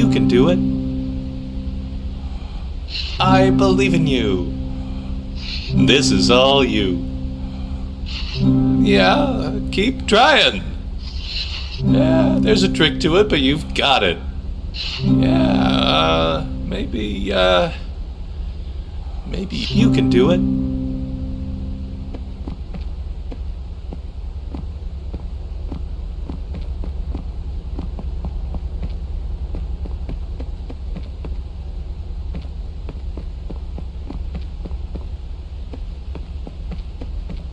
you can do it. I believe in you. This is all you. Yeah, keep trying. Yeah, there's a trick to it, but you've got it. Yeah, maybe you can do it.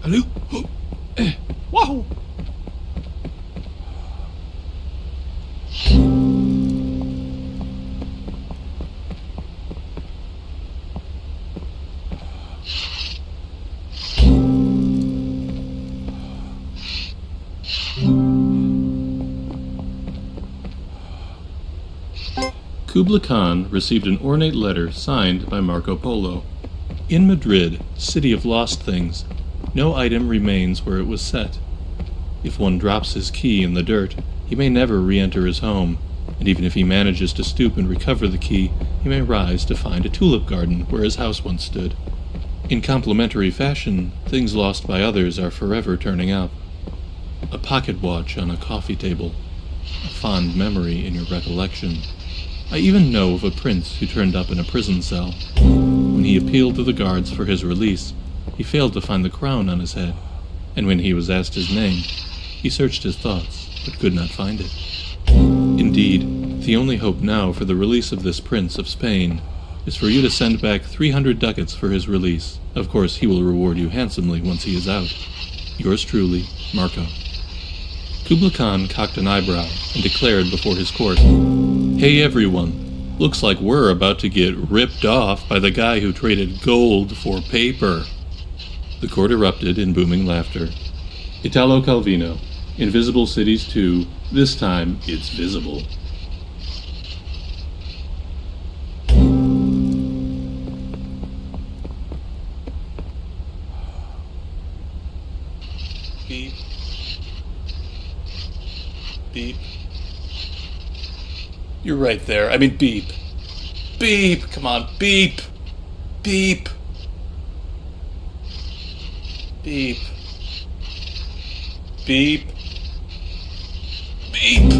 Hello? Wow! Kubla Khan received an ornate letter signed by Marco Polo. In Madrid, city of lost things, no item remains where it was set. If one drops his key in the dirt, he may never re-enter his home, and even if he manages to stoop and recover the key, he may rise to find a tulip garden where his house once stood. In complementary fashion, things lost by others are forever turning up. A pocket watch on a coffee table, a fond memory in your recollection. I even know of a prince who turned up in a prison cell. When he appealed to the guards for his release, he failed to find the crown on his head, and when he was asked his name, he searched his thoughts, but could not find it. Indeed, the only hope now for the release of this prince of Spain is for you to send back 300 ducats for his release. Of course, he will reward you handsomely once he is out. Yours truly, Marco. Kubla Khan cocked an eyebrow and declared before his court, "Hey everyone, looks like we're about to get ripped off by the guy who traded gold for paper." The court erupted in booming laughter. Italo Calvino, Invisible Cities 2, this time it's visible. Beep. Beep. You're right there. I mean, beep. Beep! Come on, beep! Beep! Beep. Beep. Beep!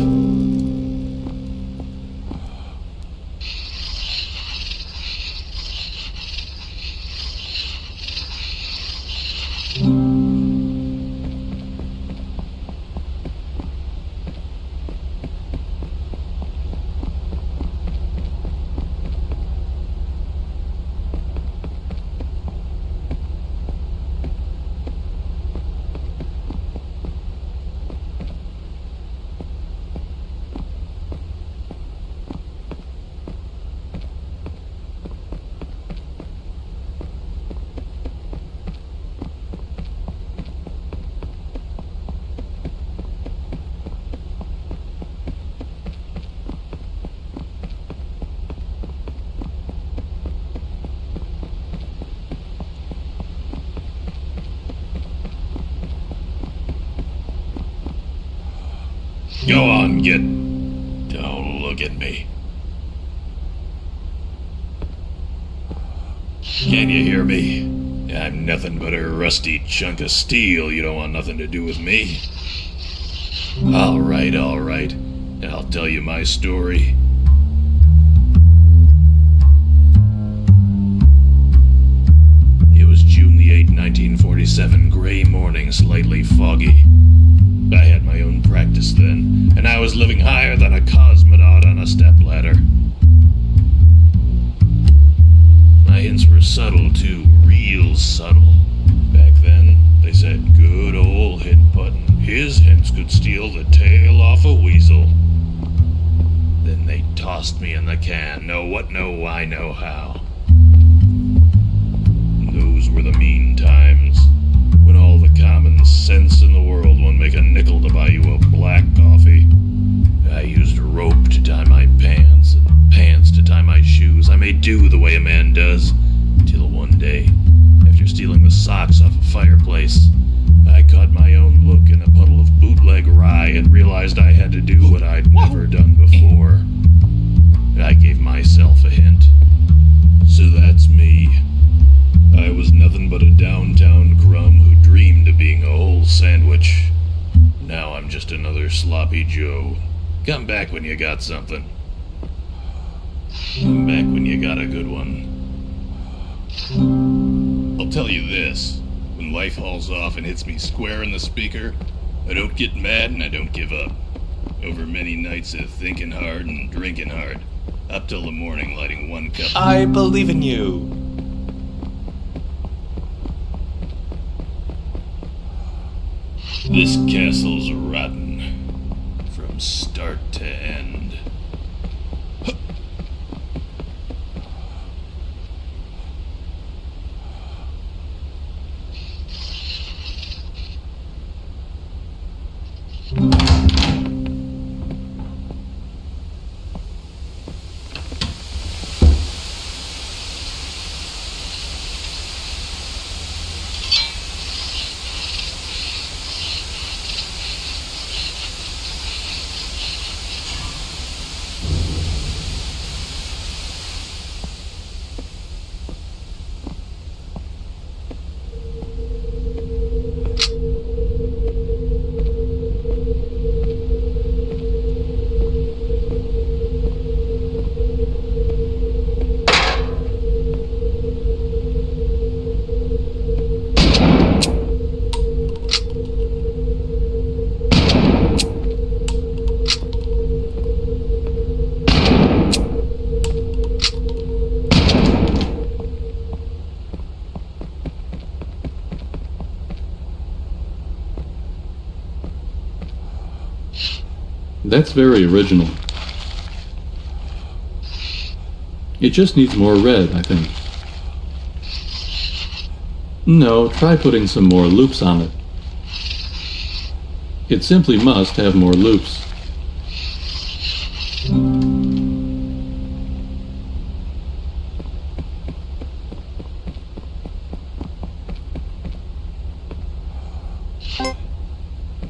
Go on, get... Don't look at me. Can you hear me? I'm nothing but a rusty chunk of steel. You don't want nothing to do with me. All right. I'll tell you my story. It was June the 8th, 1947, gray morning, slightly foggy. I had my own practice then, and I was living higher than a cosmonaut on a stepladder. My hints were subtle, too, real subtle. Back then, they said good old hint button. His hints could steal the tail off a weasel. Then they tossed me in the can. Know what, know why, know how. Those were the mean times. When all the common sense in the world won't make a nickel to buy you a black coffee. I used a rope to tie my pants, and pants to tie my shoes. I made do the way a man does, till one day, after stealing the socks off a fireplace, I caught my own look in a puddle of bootleg rye and realized I had to do what I'd never done before. I gave myself a hint. So that's me. I was nothing but a downtown crumb who dreamed of being a whole sandwich. Now I'm just another sloppy Joe. Come back when you got something. Come back when you got a good one. I'll tell you this. When life hauls off and hits me square in the speaker, I don't get mad and I don't give up. Over many nights of thinking hard and drinking hard, up till the morning lighting one cup. I believe in you. This castle's rotten. From start to end. That's very original. It just needs more red, I think. No, try putting some more loops on it. It simply must have more loops.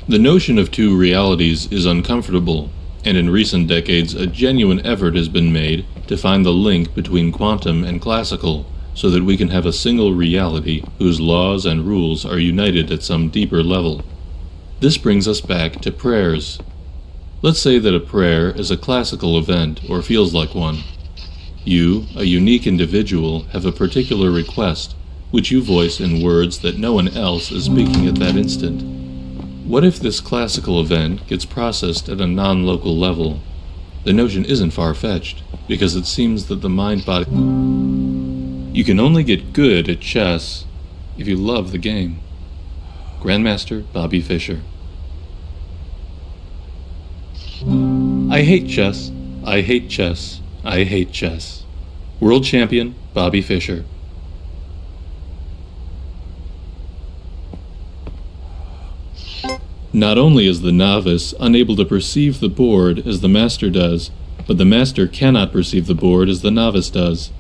The notion of two realities is uncomfortable, and in recent decades a genuine effort has been made to find the link between quantum and classical so that we can have a single reality whose laws and rules are united at some deeper level. This brings us back to prayers. Let's say that a prayer is a classical event or feels like one. You, a unique individual, have a particular request, which you voice in words that no one else is speaking at that instant. What if this classical event gets processed at a non-local level? The notion isn't far-fetched, because it seems that the mind-body... You can only get good at chess if you love the game. Grandmaster Bobby Fischer. I hate chess. I hate chess. I hate chess. World Champion Bobby Fischer. Not only is the novice unable to perceive the board as the master does, but the master cannot perceive the board as the novice does.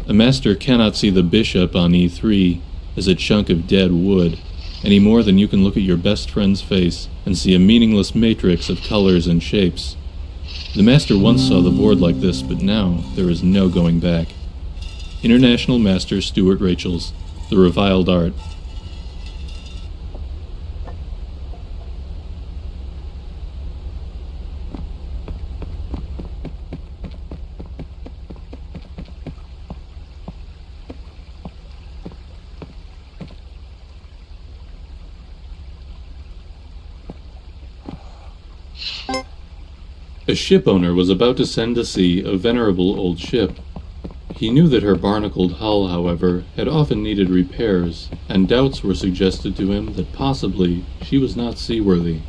A master cannot see the bishop on e3 as a chunk of dead wood, any more than you can look at your best friend's face and see a meaningless matrix of colors and shapes. The master once saw the board like this, but now there is no going back. International Master Stuart Rachels, The Reviled Art. A ship owner was about to send to sea a venerable old ship. He knew that her barnacled hull, however, had often needed repairs, and doubts were suggested to him that possibly she was not seaworthy.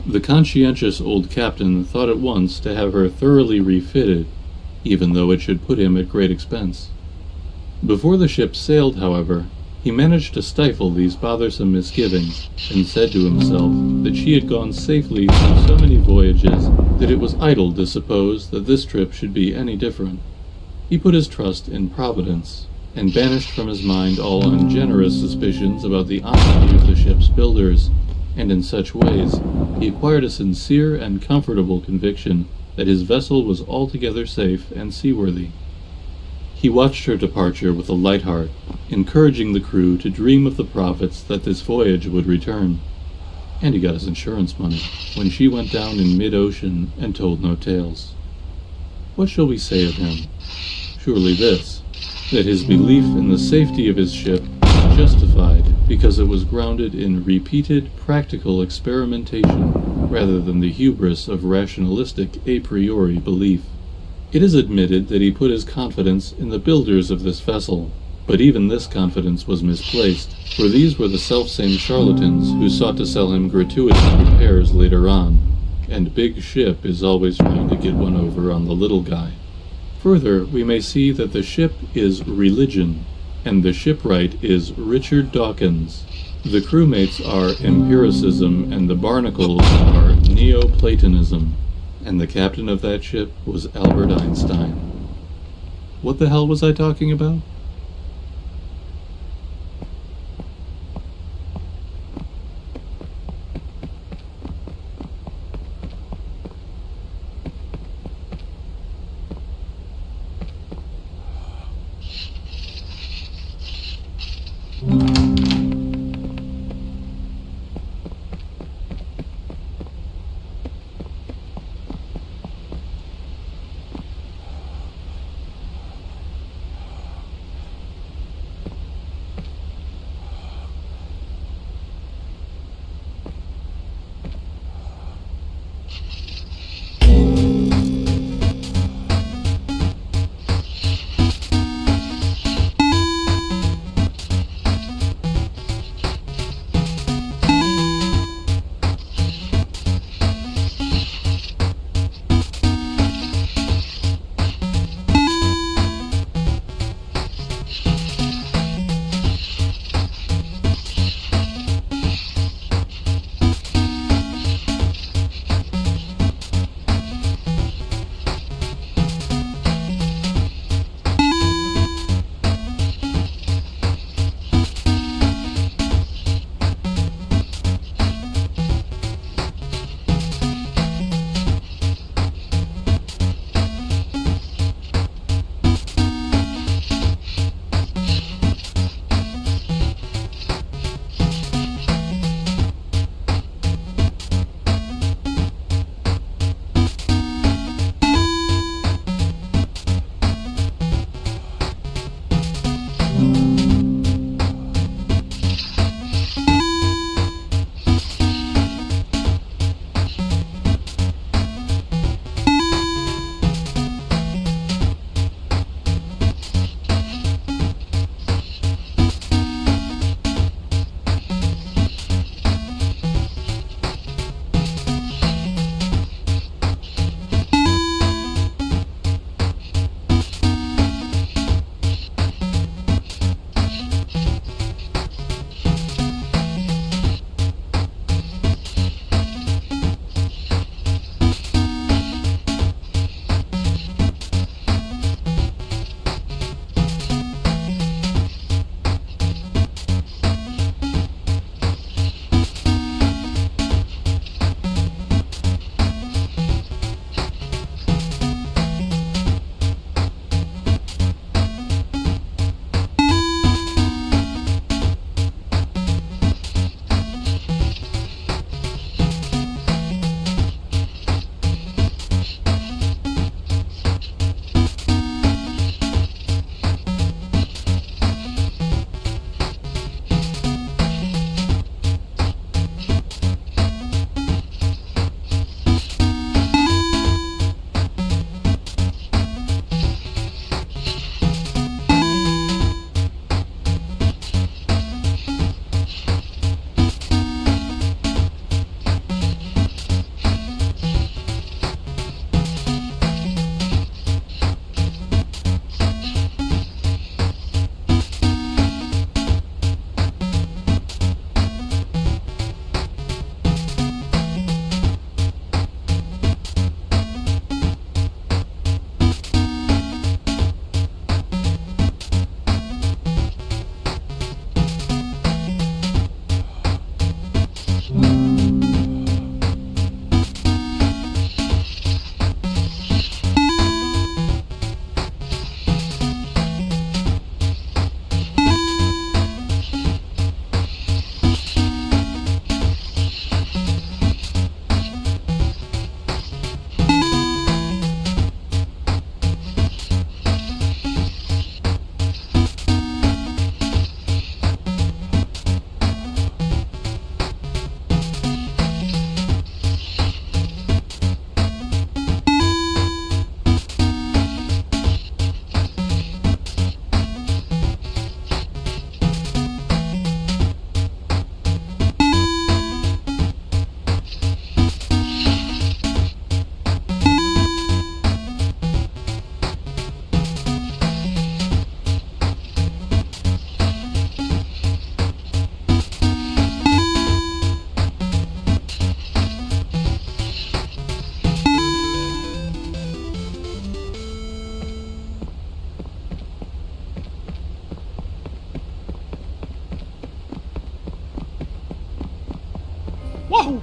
The conscientious old captain thought at once to have her thoroughly refitted, even though it should put him at great expense. Before the ship sailed, however, he managed to stifle these bothersome misgivings, and said to himself that she had gone safely through so many voyages that it was idle to suppose that this trip should be any different. He put his trust in Providence, and banished from his mind all ungenerous suspicions about the honesty of the ship's builders, and in such ways he acquired a sincere and comfortable conviction that his vessel was altogether safe and seaworthy. He watched her departure with a light heart, encouraging the crew to dream of the profits that this voyage would return. And he got his insurance money when she went down in mid-ocean and told no tales. What shall we say of him? Surely this, that his belief in the safety of his ship was justified because it was grounded in repeated practical experimentation rather than the hubris of rationalistic a priori belief. It is admitted that he put his confidence in the builders of this vessel, but even this confidence was misplaced, for these were the selfsame charlatans who sought to sell him gratuitous repairs later on, and Big Ship is always trying to get one over on the little guy. Further, we may see that the ship is religion, and the shipwright is Richard Dawkins. The crewmates are empiricism, and the barnacles are Neoplatonism, and the captain of that ship was Albert Einstein. What the hell was I talking about? Wahoo!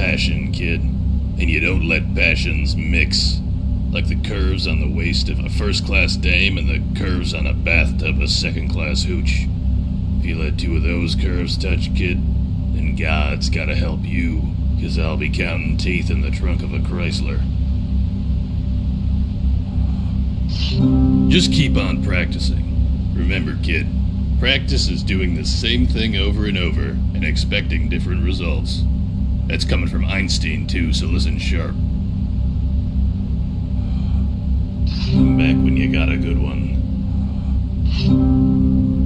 passion, kid. And you don't let passions mix. Like the curves on the waist of a first-class dame and the curves on a bathtub of second-class hooch. If you let two of those curves touch, kid, then God's gotta help you, 'cause I'll be counting teeth in the trunk of a Chrysler. Just keep on practicing. Remember, kid, practice is doing the same thing over and over and expecting different results. That's coming from Einstein, too, so listen sharp. Come back when you got a good one.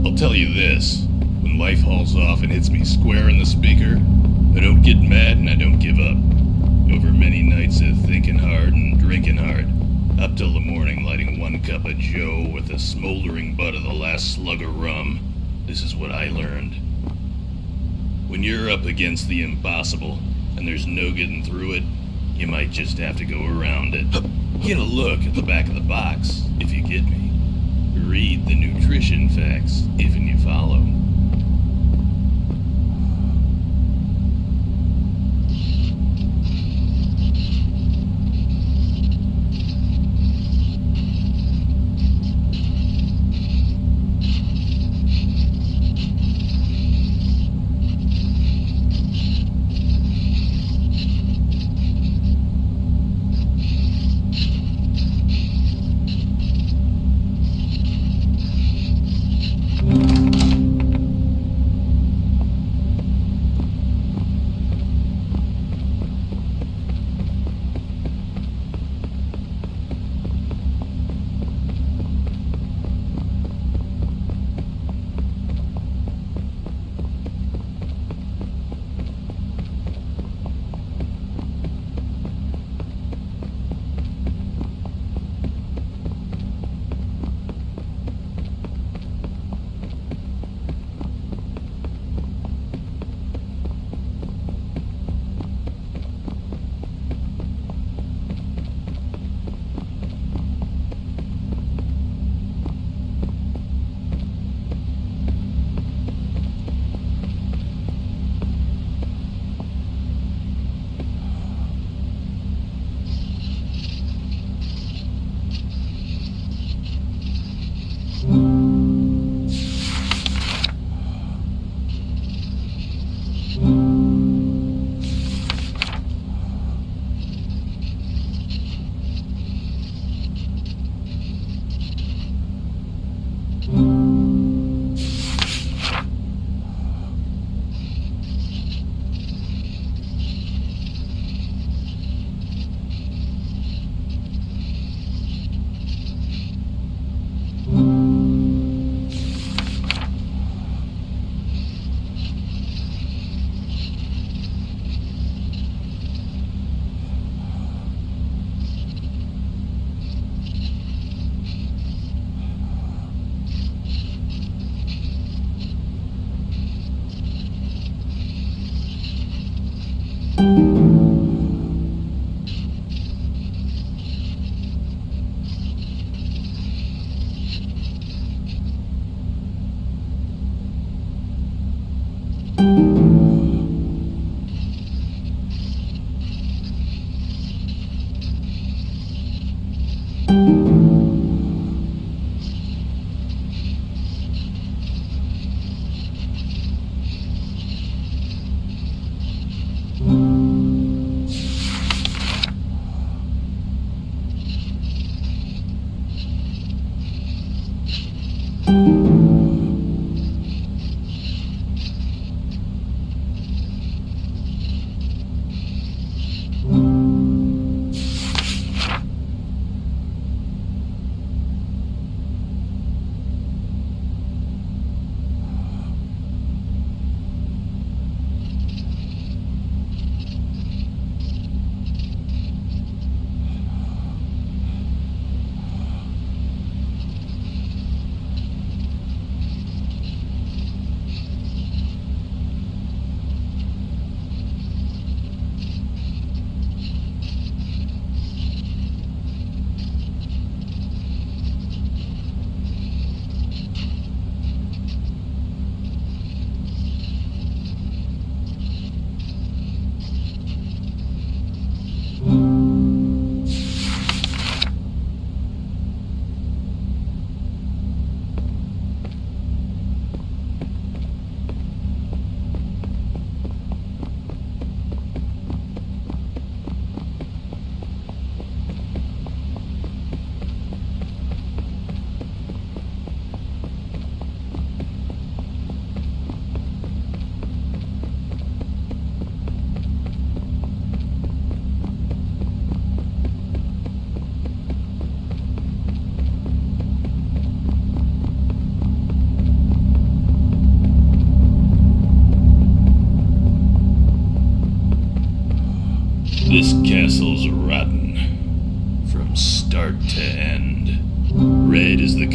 I'll tell you this. When life hauls off and hits me square in the speaker, I don't get mad and I don't give up. Over many nights of thinking hard and drinking hard, up till the morning lighting one cup of joe with the smoldering butt of the last slug of rum. This is what I learned. When you're up against the impossible and there's no getting through it, you might just have to go around it. Get a look at the back of the box, if you get me. Read the nutrition facts, if and you follow.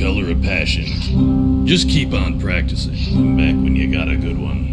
speller of passion. Just keep on practicing. I'm back when you got a good one.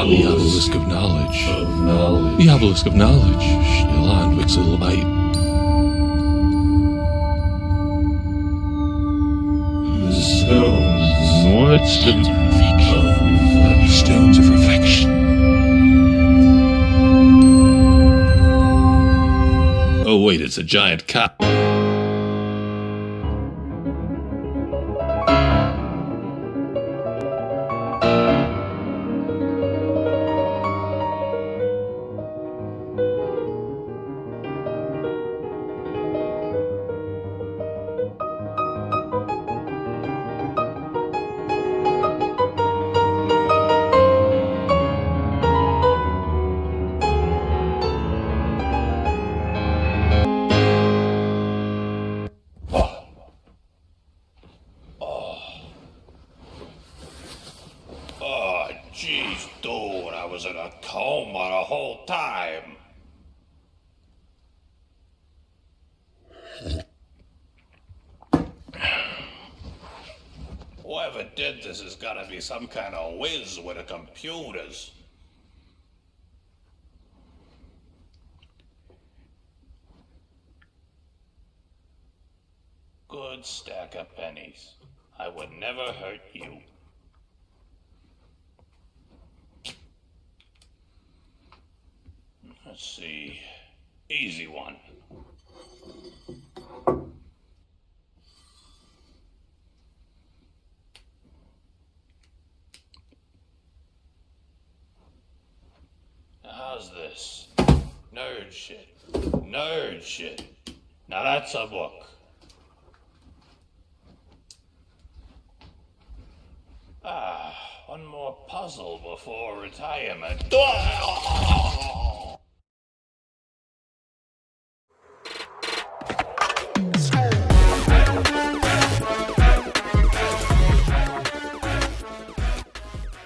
The obelisk of knowledge. The obelisk of knowledge. Still on Wixel light. The stones. What's the stones of reflection? Oh wait, it's a giant cop. Oh, jeez, dude, I was in a coma the whole time. Whoever did this has got to be some kind of whiz with the computers. Good stack of pennies. I would never hurt you. Let's see. Easy one. How's this? Nerd shit. Nerd shit. Now that's a book. One more puzzle before retirement.